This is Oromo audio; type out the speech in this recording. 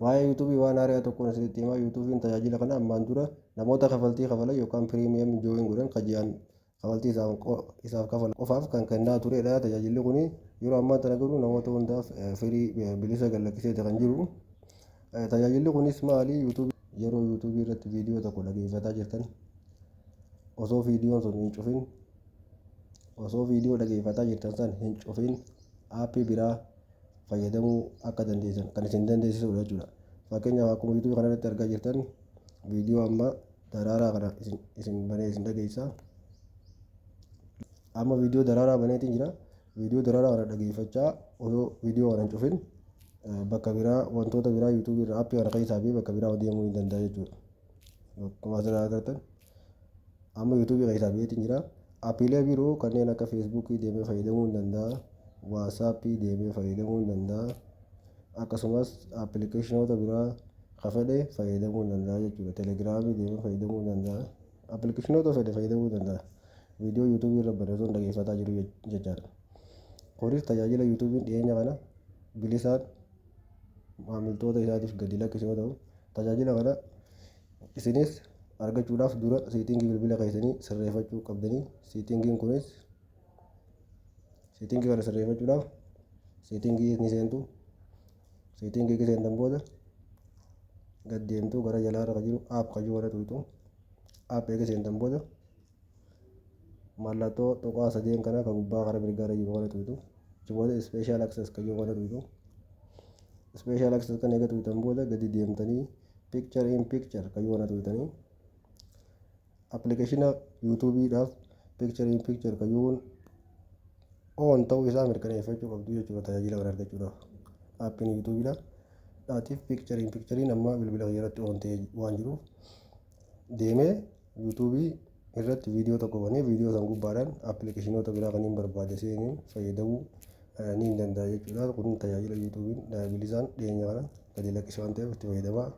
Waa'ee YouTube waan haaraa tokkoon isinitti himaa. YouTube'n tajaajila kana ammaan dura namoota kafaltii kafalan yookaan piriimiyam jooyin godhan kaji'an kafaltii isaaf kafalan qofaaf kan kennaa turedha. Tajaajilli kun yeroo ammaa kana garuu namoota hundaaf firii bilisa gallakkisee kan jiru. Tajaajilli kunis maali? Yeroo YouTube irratti viidiyoo tokko dhaggeeffataa jirtan osoo viidiyoon sun hin cufin, osoo viidiyoo dhaggeeffataa jirtan san hin cufin aappii biraa fayyadamuu akka dandeessan kan isin dandeessisudha jechuudha. Fakkeenyaaf akkuma YouTube kanarratti argaa jirtan viidiyoo amma daraaraa kana isin banee isin dhageessaa. Amma viidiyoo daraaraa baneetiin jira. Viidiyoo daraaraa kana dhaggeeffachaa osoo viidiyoo kana hin cufin bakka biraa wantoota biraa YouTube irraa aappii kana keessaa fi bakka biraa deemuu ni danda'a jechuudha. Akkuma asirraa agartan amma YouTube keessaa baneetiin jira. Aappiilee biroo kanneen akka Facebook deemee fayyadamuu ni danda'a. WhatsApp deemee fayyadamuu ni danda'a. Akkasumas appilikeeshinoota biraa kafadhee fayyadamuu ni danda'a jechuudha. Telegram deemee fayyadamuu ni danda'a. Appilikeeshinoota fedhe fayyadamuu ni danda'a. Viidiyoo YouTube irra banee osoo dhaggeeffataa jiru jechaadha. Kunis tajaajila YouTube'n dhiyeenya kana bilisaan maamiltoota isaatiif gadi lakkise yoo ta'u, tajaajila kana isinis argachuudhaaf dura seetingii bilbila keessanii sirreeffachuu qabdanii. Seetingiin kunis seetingii kana sirreeffachuudhaaf seetingii ni seentu. Seetingii ni seentan booda gad deemtu gara jalaarra kan jiru app kan jiru kana tuqxu. App eega seentan booda mallattoo tuqaa sadeen kana kan gubbaa karaa mirgaarra jiru kana tuqxu. Achi booda special access kan jiru kana tuqxu. Special access kan eega tuqxan booda gadi deemtanii picture in picture kan jiru kana tuqxanii appilikeeshina YouTube'dhaaf picture in picture kan jiruun on ta'uu isaa mirkaneeffachuu qabdu jechuudha. Tajaajila kana argachuudhaaf aappiin YouTube'dha. Dhaatiif picture in picture'n amma bilbila irratti on ta'ee waan jiruuf deemee YouTube irratti viidiyoo tokko banee viidiyoo san gubbaadhaan appilikeeshinoota biraa kanneen barbaade seenee fayyadamuu ni danda'a jechuudha. Kun tajaajila YouTube'n bilisaan dhiyeenya kana gadi lakkise waan ta'eef itti fayyadamaa.